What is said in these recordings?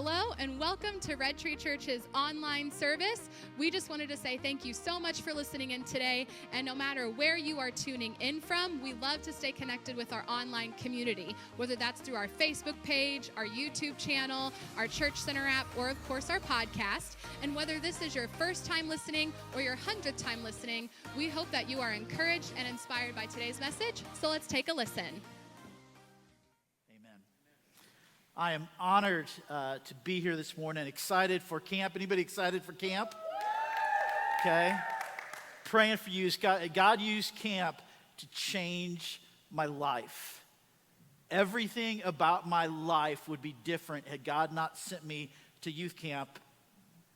Hello and welcome to Red Tree Church's online service. We just wanted to say thank you so much for listening in today. And no matter where you are tuning in from, we love to stay connected with our online community, whether that's through our Facebook page, our YouTube channel, our Church Center app, or of course our podcast. And whether this is your first time listening or your 100th time listening, we hope that you are encouraged and inspired by today's message. So let's take a listen. I am honored to be here this morning, excited for camp. Anybody excited for camp? Okay. Praying for you. God used camp to change my life. Everything about my life would be different had God not sent me to youth camp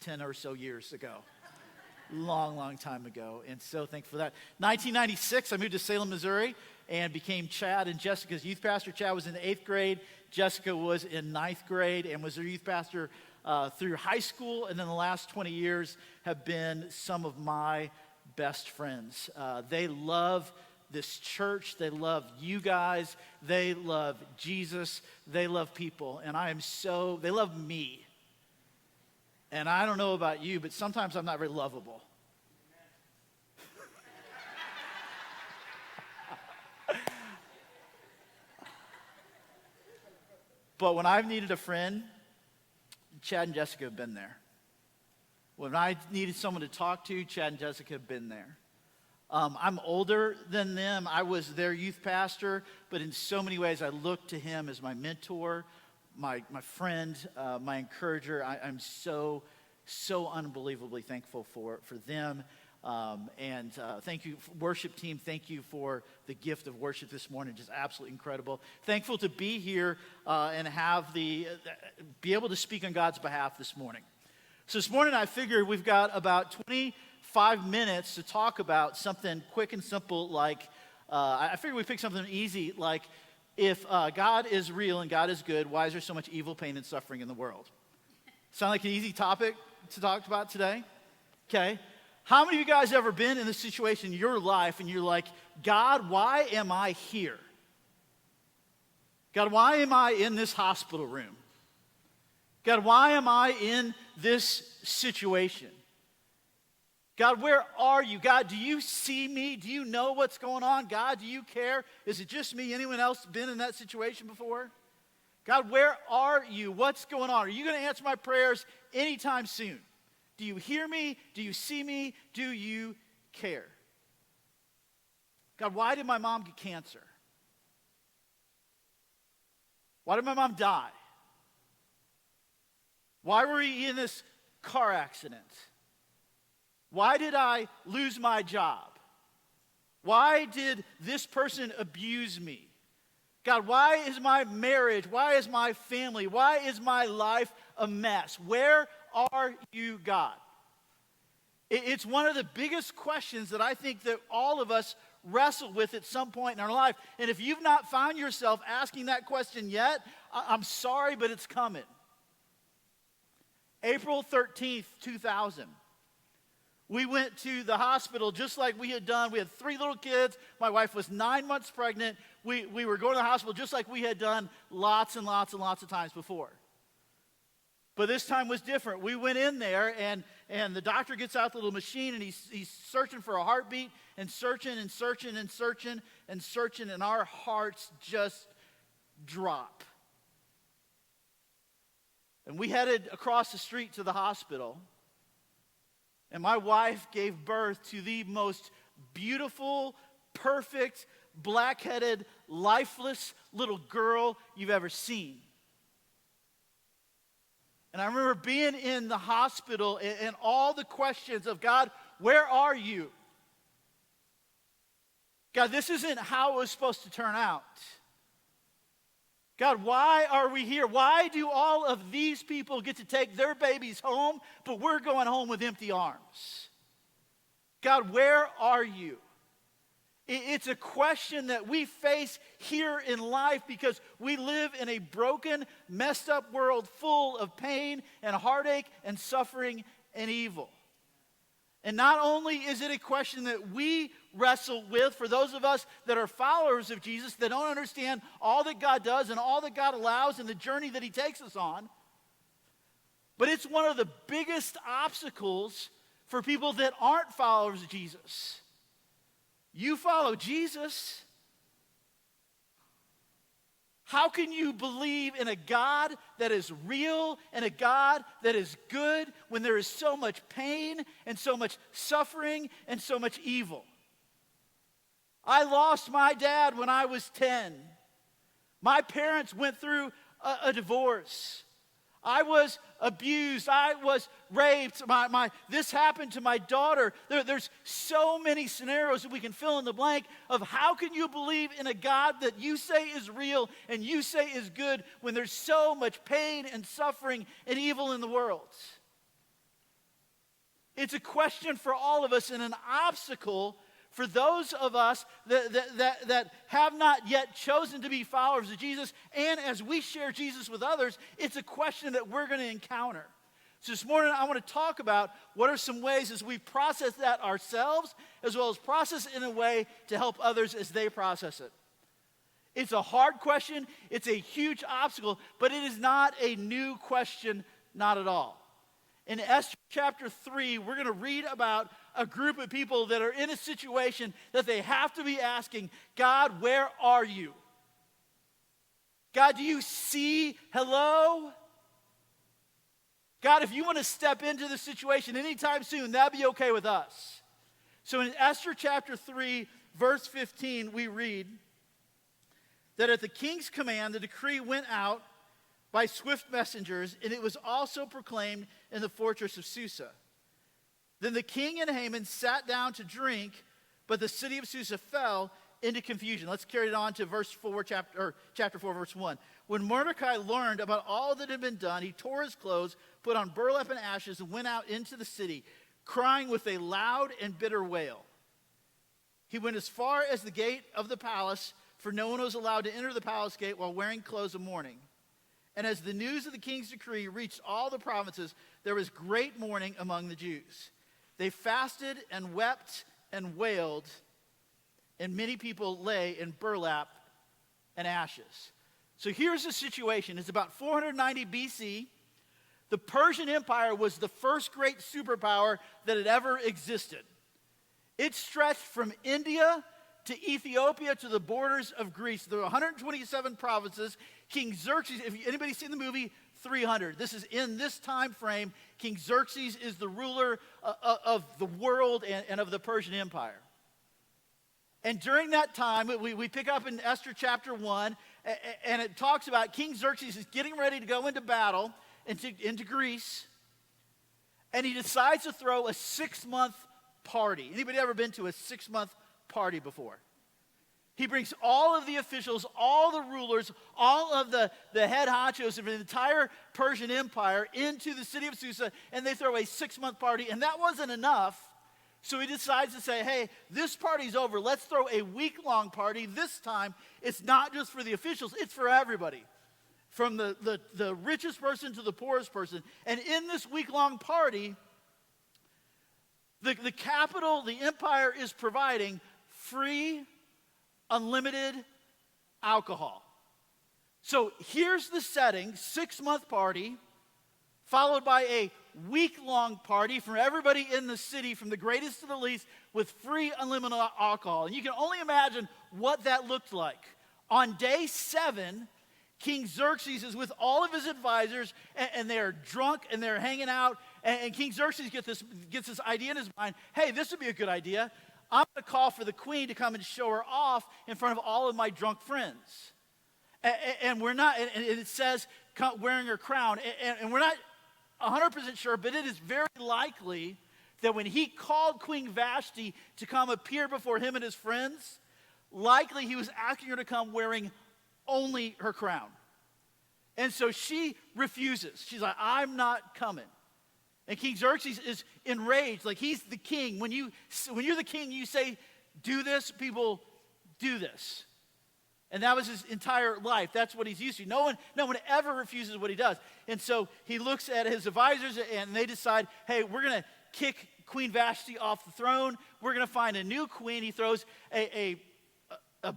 10 or so years ago. Long time ago. And so thankful for that. 1996, I moved to Salem, Missouri, and became Chad and Jessica's youth pastor. Chad was in the 8th grade. Jessica was in 9th grade and was their youth pastor through high school. And then the last 20 years have been some of my best friends. They love this church. They love you guys. They love Jesus. They love people. And they love me. And I don't know about you, but sometimes I'm not very lovable. But when I've needed a friend, Chad and Jessica have been there. When I needed someone to talk to, Chad and Jessica have been there. I'm older than them. I was their youth pastor, but in so many ways I look to him as my mentor, my friend, my encourager. I'm so unbelievably thankful for them. And thank you, worship team. Thank you for the gift of worship this morning. Just absolutely incredible. Thankful to be here and be able to speak on God's behalf this morning. So this morning I figured we've got about 25 minutes to talk about something quick and simple like, I figured we pick something easy like, if God is real and God is good, why is there so much evil, pain, and suffering in the world? Sound like an easy topic to talk about today? Okay. How many of you guys ever been in this situation in your life and you're like, God, why am I here? God, why am I in this hospital room? God, why am I in this situation? God, where are you? God, do you see me? Do you know what's going on? God, do you care? Is it just me? Anyone else been in that situation before? God, where are you? What's going on? Are you going to answer my prayers anytime soon? Do you hear me? Do you see me? Do you care? God, why did my mom get cancer? Why did my mom die? Why were we in this car accident? Why did I lose my job? Why did this person abuse me? God, why is my marriage, why is my family, why is my life a mess? Where are you, God? It's one of the biggest questions that I think that all of us wrestle with at some point in our life. And if you've not found yourself asking that question yet, I'm sorry, but it's coming. April 13th, 2000. We went to the hospital just like we had done. We had 3 little kids. My wife was 9 months pregnant. We were going to the hospital just like we had done lots and lots and lots of times before. But this time was different. We went in there, and the doctor gets out the little machine, and he's searching for a heartbeat, and searching, and our hearts just drop. And we headed across the street to the hospital, and my wife gave birth to the most beautiful, perfect, black-headed, lifeless little girl you've ever seen. And I remember being in the hospital and all the questions of, God, where are you? God, this isn't how it was supposed to turn out. God, why are we here? Why do all of these people get to take their babies home, but we're going home with empty arms? God, where are you? It's a question that we face here in life because we live in a broken, messed up world full of pain and heartache and suffering and evil. And not only is it a question that we wrestle with for those of us that are followers of Jesus that don't understand all that God does and all that God allows and the journey that he takes us on, But it's one of the biggest obstacles for people that aren't followers of Jesus. You follow Jesus. How can you believe in a God that is real and a God that is good when there is so much pain and so much suffering and so much evil? I lost my dad when I was 10. My parents went through a divorce. I was abused. I was raped. This happened to my daughter. There's so many scenarios that we can fill in the blank of how can you believe in a God that you say is real and you say is good when there's so much pain and suffering and evil in the world? It's a question for all of us and an obstacle for those of us that have not yet chosen to be followers of Jesus. And as we share Jesus with others, it's a question that we're going to encounter. So this morning I want to talk about what are some ways as we process that ourselves, as well as process it in a way to help others as they process it. It's a hard question. It's a huge obstacle, but it is not a new question, not at all. In Esther chapter 3, we're going to read about a group of people that are in a situation that they have to be asking, God, where are you? God, do you see? Hello? God, if you want to step into the situation anytime soon, that'd be okay with us. So in Esther chapter 3, verse 15, we read that at the king's command, the decree went out by swift messengers, and it was also proclaimed in the fortress of Susa. Then the king and Haman sat down to drink, but the city of Susa fell into confusion. Let's carry it on to chapter 4, verse 1. When Mordecai learned about all that had been done, he tore his clothes, put on burlap and ashes, and went out into the city, crying with a loud and bitter wail. He went as far as the gate of the palace, for no one was allowed to enter the palace gate while wearing clothes of mourning. And as the news of the king's decree reached all the provinces, there was great mourning among the Jews. They fasted and wept and wailed, and many people lay in burlap and ashes. So here's the situation. It's about 490 BC. The Persian Empire was the first great superpower that had ever existed. It stretched from India to Ethiopia to the borders of Greece. There were 127 provinces. King Xerxes, if anybody seen the movie 300, this is in this time frame. King Xerxes is the ruler of the world and of the Persian Empire. And during that time, we pick up in Esther chapter 1, and it talks about King Xerxes is getting ready to go into battle into Greece, and he decides to throw a 6-month party. Anybody ever been to a 6-month party before? He brings all of the officials, all the rulers, all of the head honchos of the entire Persian Empire into the city of Susa, and they throw a 6-month party, and that wasn't enough. So he decides to say, hey, this party's over. Let's throw a week-long party. This time, it's not just for the officials, it's for everybody. From the richest person to the poorest person. And in this week-long party, the capital, the empire is providing free, unlimited alcohol. So here's the setting, 6-month party, followed by a week-long party for everybody in the city, from the greatest to the least, with free, unlimited alcohol. And you can only imagine what that looked like. On day 7, King Xerxes is with all of his advisors, and they're drunk, and they're hanging out, and King Xerxes gets this idea in his mind, hey, this would be a good idea. I'm going to call for the queen to come and show her off in front of all of my drunk friends. And we're not, and it says wearing her crown, and we're not 100% sure, but it is very likely that when he called Queen Vashti to come appear before him and his friends, likely he was asking her to come wearing only her crown. And so she refuses. She's like, I'm not coming. And King Xerxes is enraged, like he's the king. When you're the king, you say, do this, people do this. And that was his entire life. That's what he's used to. No one ever refuses what he does. And so he looks at his advisors, and they decide, hey, we're going to kick Queen Vashti off the throne. We're going to find a new queen. He throws a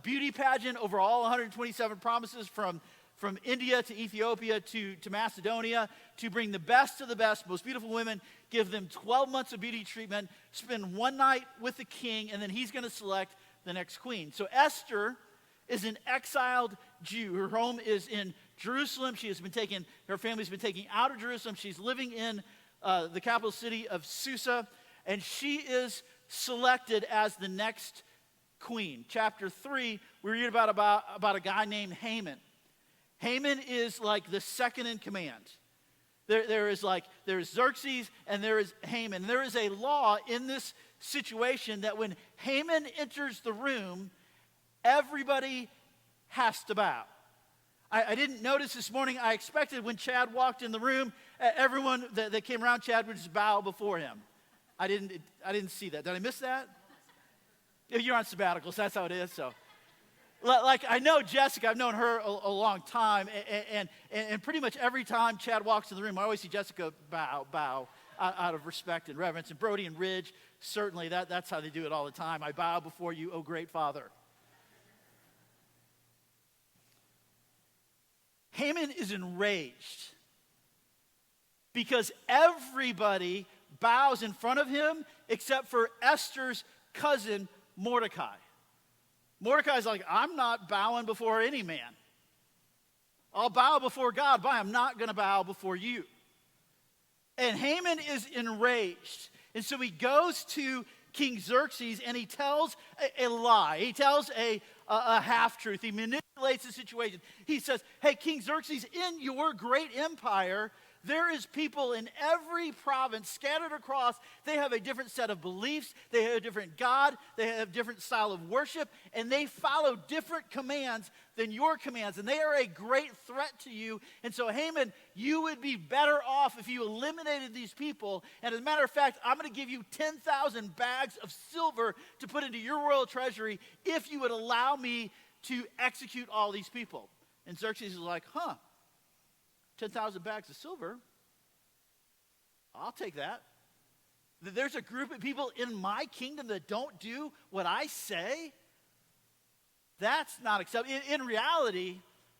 beauty pageant over all 127 provinces, from from India to Ethiopia to Macedonia to bring the best of the best, most beautiful women, give them 12 months of beauty treatment, spend one night with the king, and then he's going to select the next queen. So Esther is an exiled Jew. Her home is in Jerusalem. Her family's been taken out of Jerusalem. She's living in the capital city of Susa, and she is selected as the next queen. Chapter 3, we read about a guy named Haman. Haman is like the second in command. There's Xerxes and there is Haman. There is a law in this situation that when Haman enters the room, everybody has to bow. I didn't notice this morning. I expected when Chad walked in the room, everyone that came around Chad would just bow before him. I didn't see that. Did I miss that? You're on sabbaticals. That's how it is. So, like, I know Jessica. I've known her a long time, and pretty much every time Chad walks in the room, I always see Jessica bow out of respect and reverence. And Brody and Ridge, certainly that's how they do it all the time. I bow before you, O great Father. Haman is enraged because everybody bows in front of him except for Esther's cousin, Mordecai. Mordecai's like, I'm not bowing before any man. I'll bow before God, but I'm not going to bow before you. And Haman is enraged. And so he goes to King Xerxes and he tells a lie. He tells a half-truth. He manipulates the situation. He says, hey, King Xerxes, in your great empire, there is people in every province scattered across. They have a different set of beliefs. They have a different God. They have a different style of worship. And they follow different commands than your commands. And they are a great threat to you. And so, Haman, you would be better off if you eliminated these people. And as a matter of fact, I'm going to give you 10,000 bags of silver to put into your royal treasury if you would allow me to execute all these people. And Xerxes is like, 10,000 bags of silver, I'll take that. There's a group of people in my kingdom that don't do what I say? That's not acceptable. In reality,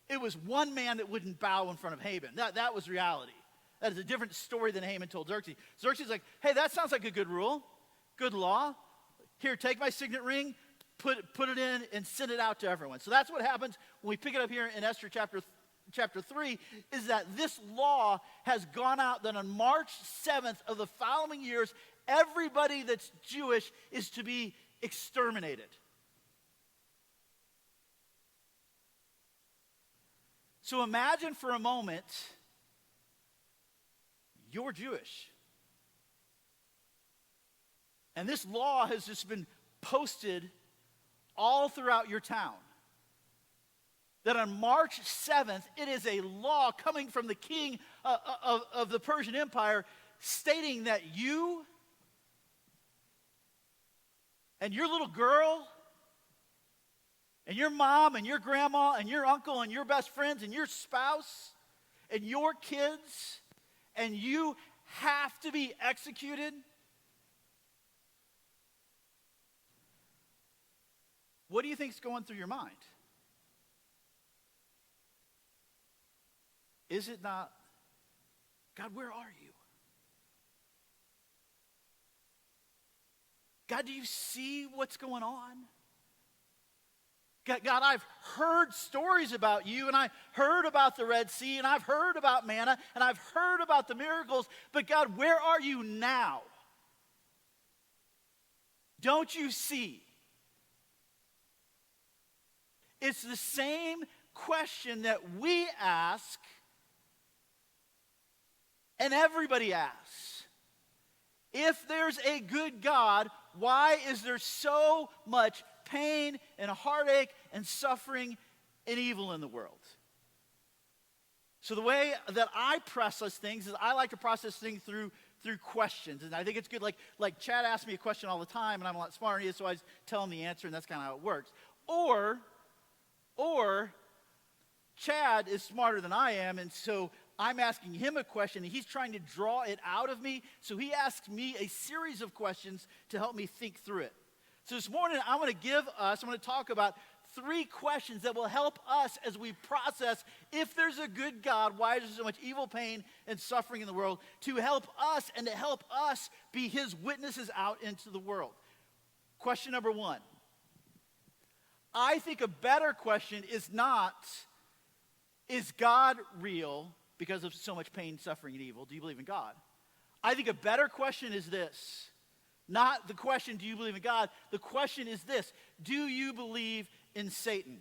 it was one man that wouldn't bow in front of Haman. That was reality. That is a different story than Haman told Xerxes. Xerxes is like, hey, that sounds like a good rule, good law. Here, take my signet ring, put it in, and send it out to everyone. So that's what happens when we pick it up here in Esther chapter 3, is that this law has gone out that on March 7th of the following years, everybody that's Jewish is to be exterminated. So imagine for a moment, you're Jewish. And this law has just been posted all throughout your town. That on March 7th, it is a law coming from the king of the Persian Empire stating that you and your little girl and your mom and your grandma and your uncle and your best friends and your spouse and your kids and you have to be executed. What do you think is going through your mind? Is it not, God, where are you? God, do you see what's going on? God, I've heard stories about you, and I heard about the Red Sea, and I've heard about manna, and I've heard about the miracles, but God, where are you now? Don't you see? It's the same question that we ask and everybody asks. If there's a good God, why is there so much pain and heartache and suffering and evil in the world? So the way that I process things is I like to process things through questions. And I think it's good. Like Chad asks me a question all the time, and I'm a lot smarter than he is, so I just tell him the answer, and that's kind of how it works. Or Chad is smarter than I am, and so I'm asking him a question, and he's trying to draw it out of me. So he asks me a series of questions to help me think through it. So this morning, I'm going to talk about 3 questions that will help us as we process if there's a good God, why is there so much evil, pain, and suffering in the world, to help us and to help us be his witnesses out into the world. Question number 1. I think a better question is not, is God real because of so much pain, suffering, and evil? Do you believe in God? I think a better question is this. Not the question, do you believe in God? The question is this. Do you believe in Satan?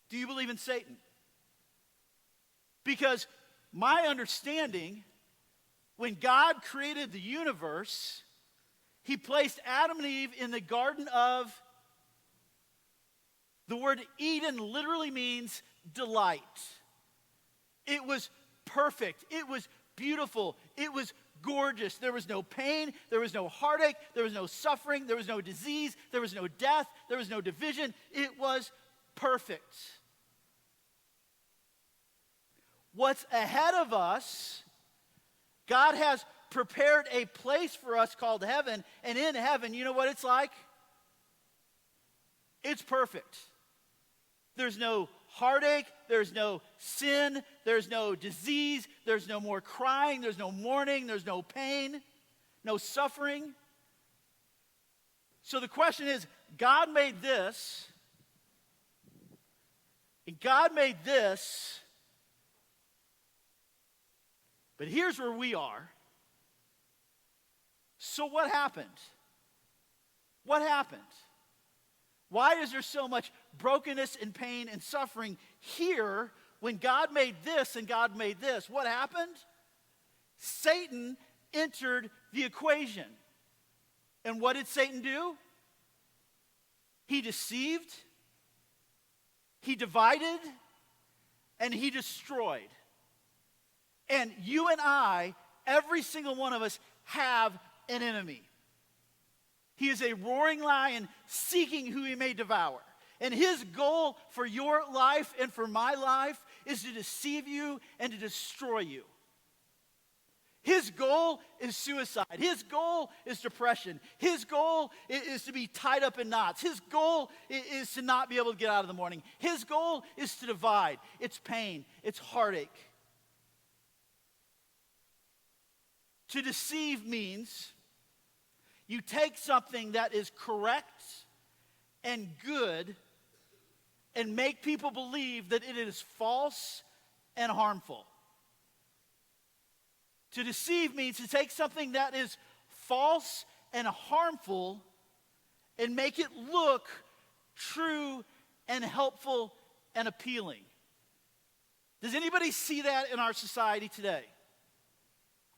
Do you believe in Satan? Because my understanding, when God created the universe, he placed Adam and Eve in the Garden of, the word Eden literally means delight. It was perfect. It was beautiful. It was gorgeous. There was no pain. There was no heartache. There was no suffering. There was no disease. There was no death. There was no division. It was perfect. What's ahead of us, God has prepared a place for us called heaven. And in heaven, you know what it's like? It's perfect. There's no heartache, there's no sin, there's no disease, there's no more crying, there's no mourning, there's no pain, no suffering. So the question is, God made this, and God made this, but here's where we are. So what happened? What happened? Why is there so much brokenness and pain and suffering here when God made this and God made this? What happened? Satan entered the equation. And what did Satan do? He deceived, he divided, and he destroyed. And you and I, every single one of us, have an enemy. He is a roaring lion seeking who he may devour. And his goal for your life and for my life is to deceive you and to destroy you. His goal is suicide. His goal is depression. His goal is to be tied up in knots. His goal is to not be able to get out of the morning. His goal is to divide. It's pain. It's heartache. To deceive means you take something that is correct and good and make people believe that it is false and harmful. To deceive means to take something that is false and harmful and make it look true and helpful and appealing. Does anybody see that in our society today?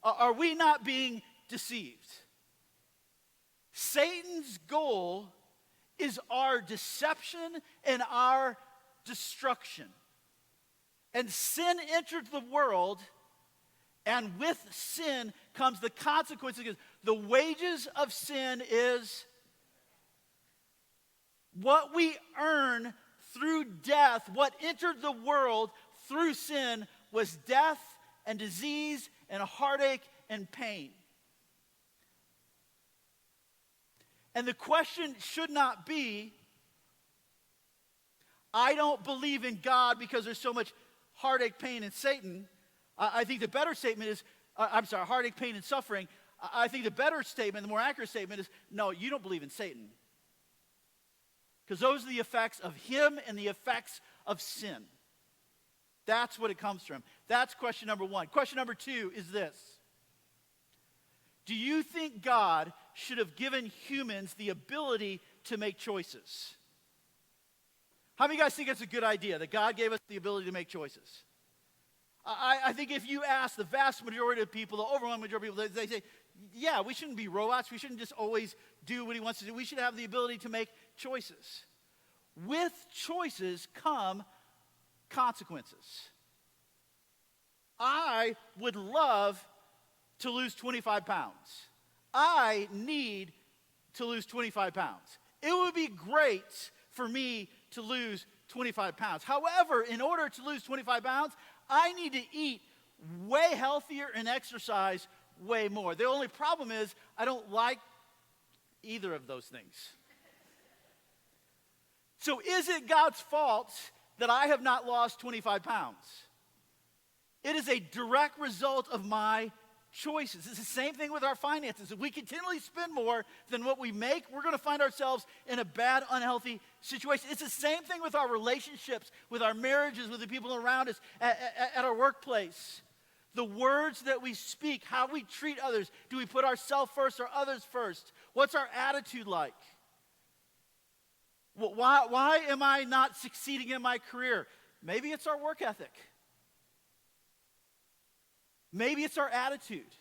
Are we not being deceived? Satan's goal is our deception and our destruction. And sin entered the world, and with sin comes the consequences. The wages of sin is what we earn through death. What entered the world through sin was death and disease and heartache and pain. And the question should not be, I don't believe in God because there's so much heartache, pain, and Satan. I think the better statement is, heartache, pain, and suffering. I think the better statement, the more accurate statement is, no, you don't believe in Satan. Because those are the effects of him and the effects of sin. That's what it comes from. That's question number 1. Question number 2 is this. Do you think God should have given humans the ability to make choices? How many of you guys think it's a good idea that God gave us the ability to make choices? I think if you ask the vast majority of people, the overwhelming majority of people, they say, yeah, we shouldn't be robots. We shouldn't just always do what he wants to do. We should have the ability to make choices. With choices come consequences. I would love to lose 25 pounds. I need to lose 25 pounds. It would be great for me to lose 25 pounds. However, in order to lose 25 pounds, I need to eat way healthier and exercise way more. The only problem is I don't like either of those things. So is it God's fault that I have not lost 25 pounds? It is a direct result of my choices. It's the same thing with our finances. If we continually spend more than what we make, we're going to find ourselves in a bad, unhealthy situation. It's the same thing with our relationships, with our marriages, with the people around us, at our workplace. The words that we speak, how we treat others. Do we put ourselves first or others first? What's our attitude like? Why am I not succeeding in my career? Maybe it's our work ethic. Maybe it's our attitude.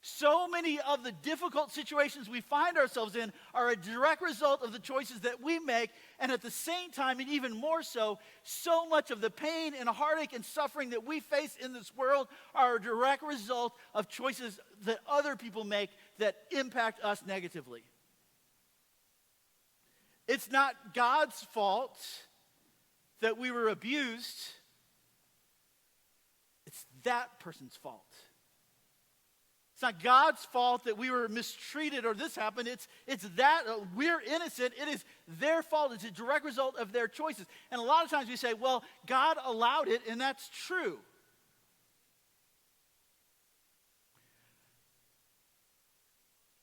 So many of the difficult situations we find ourselves in are a direct result of the choices that we make, and at the same time, and even more so, so much of the pain and heartache and suffering that we face in this world are a direct result of choices that other people make that impact us negatively. It's not God's fault that we were abused. It's that person's fault. It's not God's fault that we were mistreated or this happened. It's that we're innocent. It is their fault. It's a direct result of their choices. And a lot of times we say, well, God allowed it, and that's true.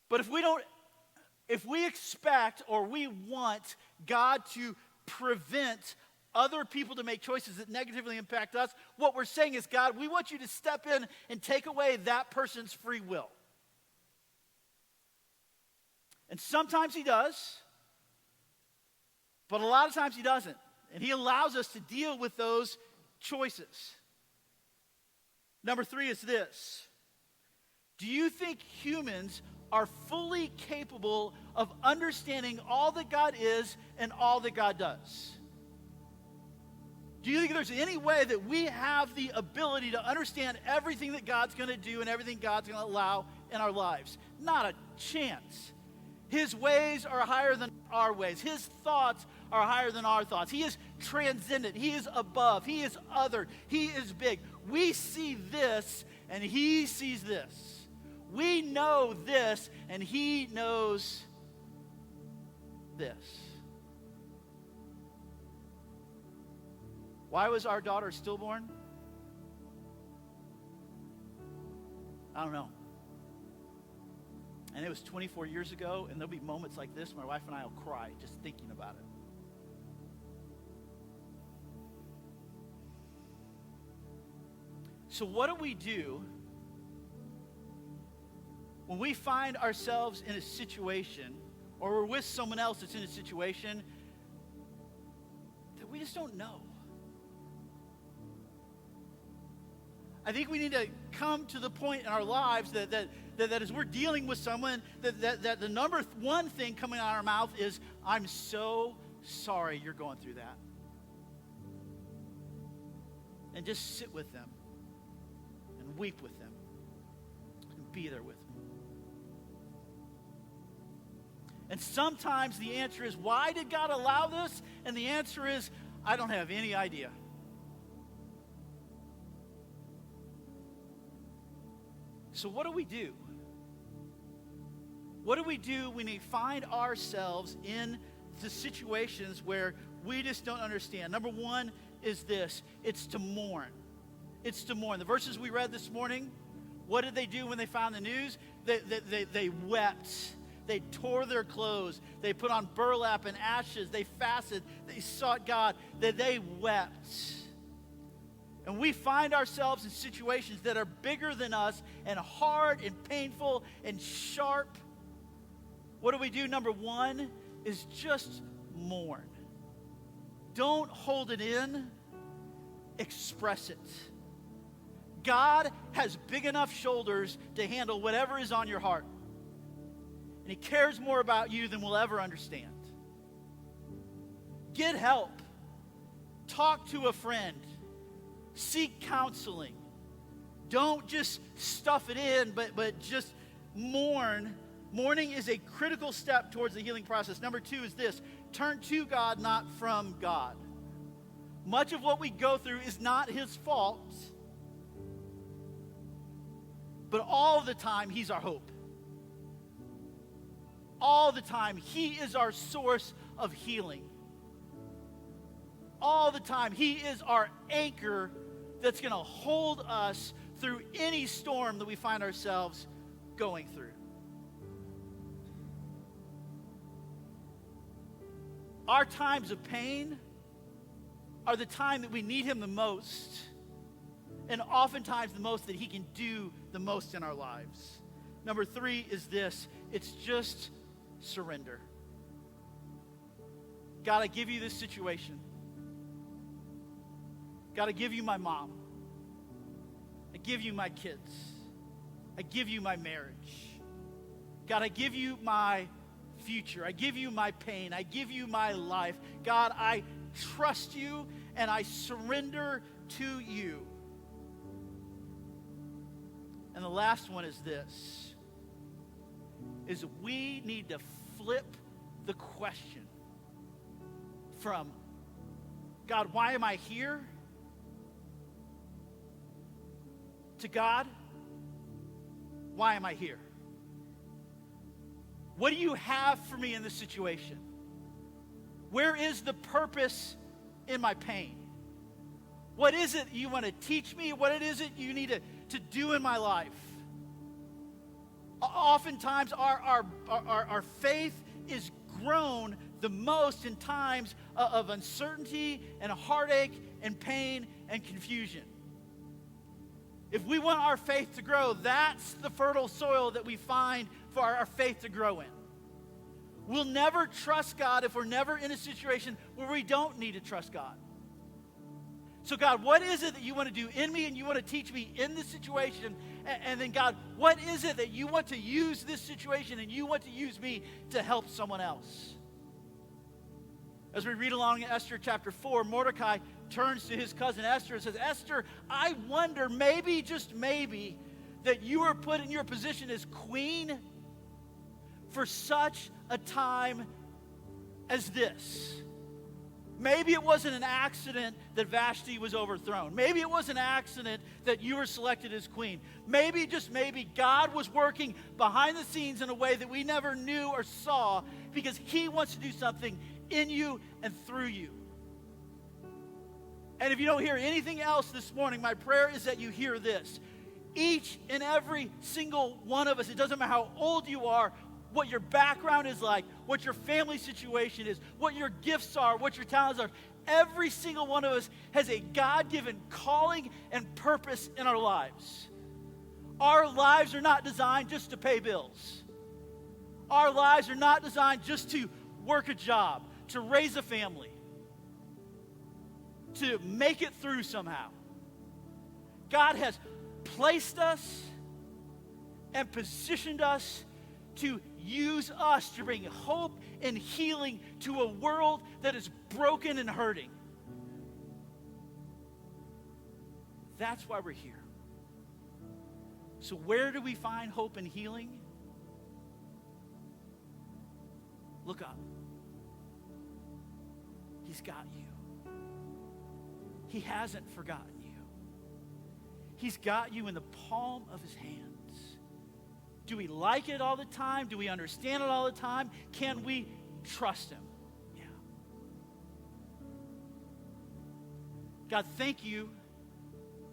But if we expect or we want God to prevent other people to make choices that negatively impact us, what we're saying is, God, we want you to step in and take away that person's free will. And sometimes he does, but a lot of times he doesn't. And he allows us to deal with those choices. Number 3 is this. Do you think humans are fully capable of understanding all that God is and all that God does? Do you think there's any way that we have the ability to understand everything that God's going to do and everything God's going to allow in our lives? Not a chance. His ways are higher than our ways. His thoughts are higher than our thoughts. He is transcendent. He is above. He is other. He is big. We see this, and he sees this. We know this, and he knows this. Why was our daughter stillborn? I don't know. And it was 24 years ago, and there'll be moments like this, my wife and I will cry just thinking about it. So what do we do when we find ourselves in a situation, or we're with someone else that's in a situation that we just don't know? I think we need to come to the point in our lives that as we're dealing with someone, that the number one thing coming out of our mouth is, I'm so sorry you're going through that. And just sit with them and weep with them and be there with them. And sometimes the answer is, why did God allow this? And the answer is, I don't have any idea. So what do we do? What do we do when we find ourselves in the situations where we just don't understand? Number 1 is this. It's to mourn. It's to mourn. The verses we read this morning, what did they do when they found the news? They wept. They tore their clothes. They put on burlap and ashes. They fasted. They sought God. They wept. And we find ourselves in situations that are bigger than us and hard and painful and sharp. What do we do? Number 1 is just mourn. Don't hold it in. Express it. God has big enough shoulders to handle whatever is on your heart. And he cares more about you than we'll ever understand. Get help. Talk to a friend. Seek counseling. Don't just stuff it in, but just mourn. Mourning is a critical step towards the healing process. Number 2 is this. Turn to God, not from God. Much of what we go through is not his fault, but all the time he's our hope. All the time he is our source of healing. All the time. He is our anchor that's going to hold us through any storm that we find ourselves going through. Our times of pain are the time that we need him the most, and oftentimes the most that he can do the most in our lives. Number 3 is this: it's just surrender. God, I give you this situation. God, I give you my mom. I give you my kids. I give you my marriage. God, I give you my future. I give you my pain. I give you my life. God, I trust you and I surrender to you. And the last one is this, is we need to flip the question from, God, why am I here? To God, why am I here? What do you have for me in this situation? Where is the purpose in my pain? What is it you want to teach me? What is it you need to do in my life? Oftentimes our faith is grown the most in times of uncertainty and heartache and pain and confusion. If we want our faith to grow, that's the fertile soil that we find for our faith to grow in. We'll never trust God if we're never in a situation where we don't need to trust God. So God, what is it that you want to do in me and you want to teach me in this situation? And then God, what is it that you want to use this situation and you want to use me to help someone else? As we read along in Esther chapter 4, Mordecai turns to his cousin Esther and says, Esther, I wonder, maybe, just maybe, that you were put in your position as queen for such a time as this. Maybe it wasn't an accident that Vashti was overthrown. Maybe it was an accident that you were selected as queen. Maybe, just maybe, God was working behind the scenes in a way that we never knew or saw because he wants to do something in you and through you. And if you don't hear anything else this morning, my prayer is that you hear this. Each and every single one of us, it doesn't matter how old you are, what your background is like, what your family situation is, what your gifts are, what your talents are. Every single one of us has a God-given calling and purpose in our lives. Our lives are not designed just to pay bills. Our lives are not designed just to work a job, to raise a family, to make it through somehow. God has placed us and positioned us to use us to bring hope and healing to a world that is broken and hurting. That's why we're here. So where do we find hope and healing? Look up. He's got you. He hasn't forgotten you. He's got you in the palm of his hands. Do we like it all the time? Do we understand it all the time? Can we trust him? Yeah. God, thank you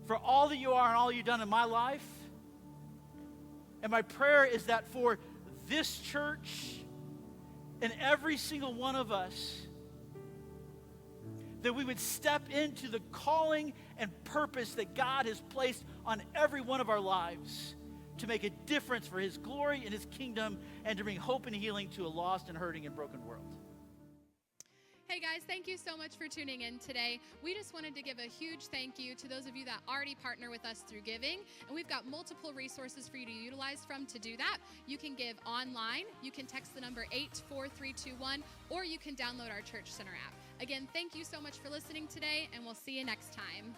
for all that you are and all you've done in my life. And my prayer is that for this church and every single one of us, that we would step into the calling and purpose that God has placed on every one of our lives to make a difference for his glory and his kingdom and to bring hope and healing to a lost and hurting and broken world. Hey guys, thank you so much for tuning in today. We just wanted to give a huge thank you to those of you that already partner with us through giving. And we've got multiple resources for you to utilize from to do that. You can give online, you can text the number 84321, or you can download our Church Center app. Again, thank you so much for listening today, and we'll see you next time.